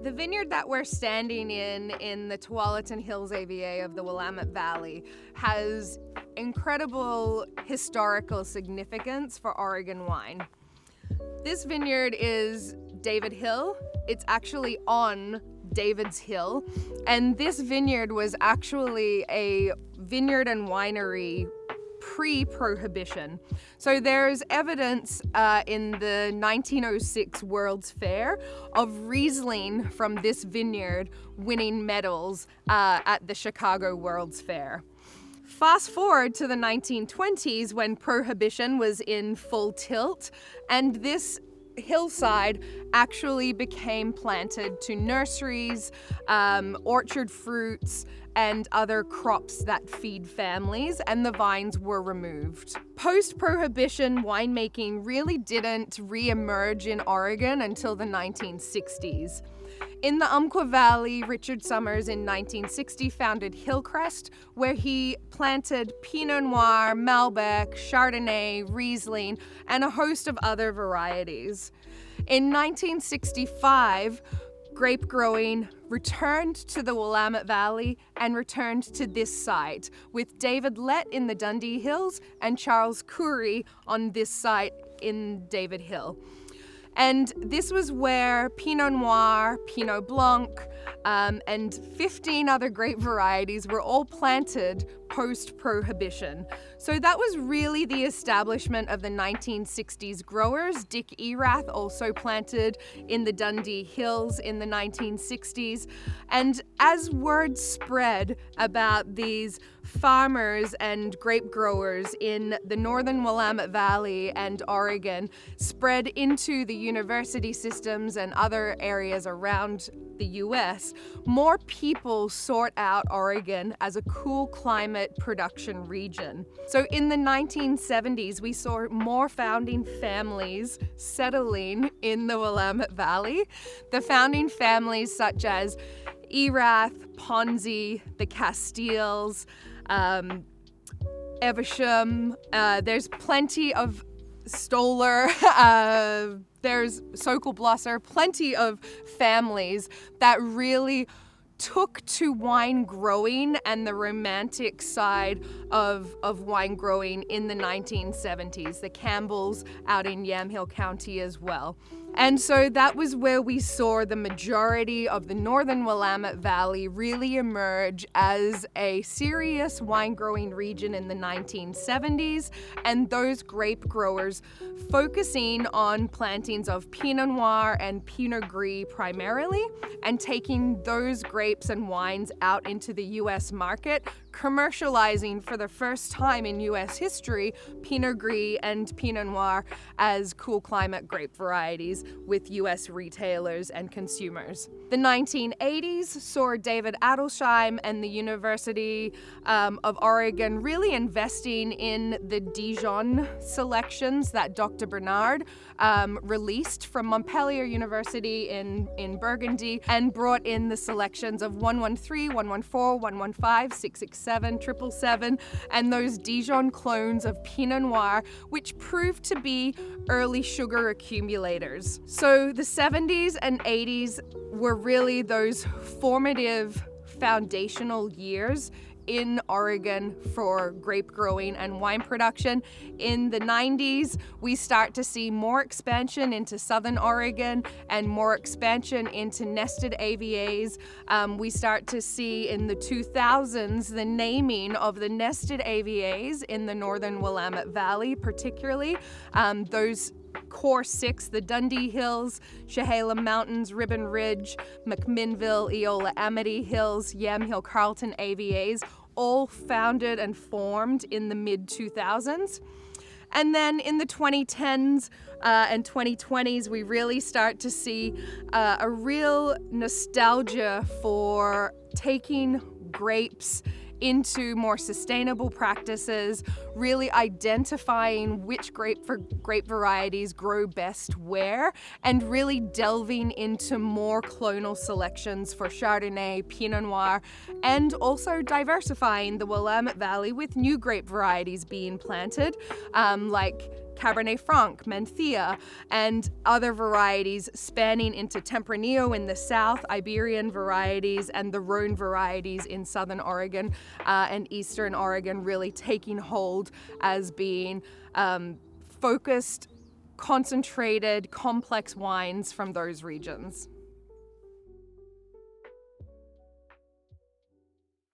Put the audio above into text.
The vineyard that we're standing in the Tualatin Hills AVA of the Willamette Valley has incredible historical significance for Oregon wine. This vineyard is David Hill. It's actually on David's Hill, and this vineyard was actually a vineyard and winery pre-Prohibition. So there's evidence in the 1906 World's Fair of Riesling from this vineyard winning medals at the Chicago World's Fair. Fast forward to the 1920s when Prohibition was in full tilt, and this hillside actually became planted to nurseries, orchard fruits, and other crops that feed families, and the vines were removed. Post-Prohibition winemaking really didn't re-emerge in Oregon until the 1960s. In the Umpqua Valley, Richard Summers in 1960 founded Hillcrest, where he planted Pinot Noir, Malbec, Chardonnay, Riesling, and a host of other varieties. In 1965, grape growing returned to the Willamette Valley and returned to this site, with David Lett in the Dundee Hills and Charles Curry on this site in David Hill. And this was where Pinot Noir, Pinot Blanc, and 15 other grape varieties were all planted post-Prohibition. So that was really the establishment of the 1960s growers. Dick Erath also planted in the Dundee Hills in the 1960s. And as word spread about these farmers and grape growers in the northern Willamette Valley and Oregon spread into the university systems and other areas around the US, more people sought out Oregon as a cool climate production region. So in the 1970s, we saw more founding families settling in the Willamette Valley. The founding families such as Erath, Ponzi, the Castiles, Evesham, there's plenty of Stoller, there's Sokolblosser, plenty of families that really took to wine growing and the romantic side of wine growing in the 1970s. The Campbells out in Yamhill County as well. And so that was where we saw the majority of the northern Willamette Valley really emerge as a serious wine growing region in the 1970s, and those grape growers focusing on plantings of Pinot Noir and Pinot Gris primarily, and taking those grapes and wines out into the US market, commercializing for the first time in US history Pinot Gris and Pinot Noir as cool climate grape varieties with US retailers and consumers. The 1980s saw David Adelsheim and the University of Oregon really investing in the Dijon selections that Dr. Bernard released from Montpellier University in Burgundy, and brought in the selections of 113, 114, 115, 667, 777, and those Dijon clones of Pinot Noir, which proved to be early sugar accumulators. So the 70s and 80s were really those formative foundational years in Oregon for grape growing and wine production. In the 90s, we start to see more expansion into southern Oregon and more expansion into nested AVAs. We start to see in the 2000s the naming of the nested AVAs in the northern Willamette Valley, particularly. Those core six, the Dundee Hills, Chehalem Mountains, Ribbon Ridge, McMinnville, Eola Amity Hills, Yamhill Carlton AVAs, all founded and formed in the mid-2000s. And then in the 2010s and 2020s, we really start to see a real nostalgia for taking grapes into more sustainable practices, really identifying which grape varieties grow best where, and really delving into more clonal selections for Chardonnay, Pinot Noir, and also diversifying the Willamette Valley with new grape varieties being planted, like Cabernet Franc, Mencia, and other varieties spanning into Tempranillo in the south, Iberian varieties, and the Rhone varieties in southern Oregon and eastern Oregon really taking hold as being focused, concentrated, complex wines from those regions.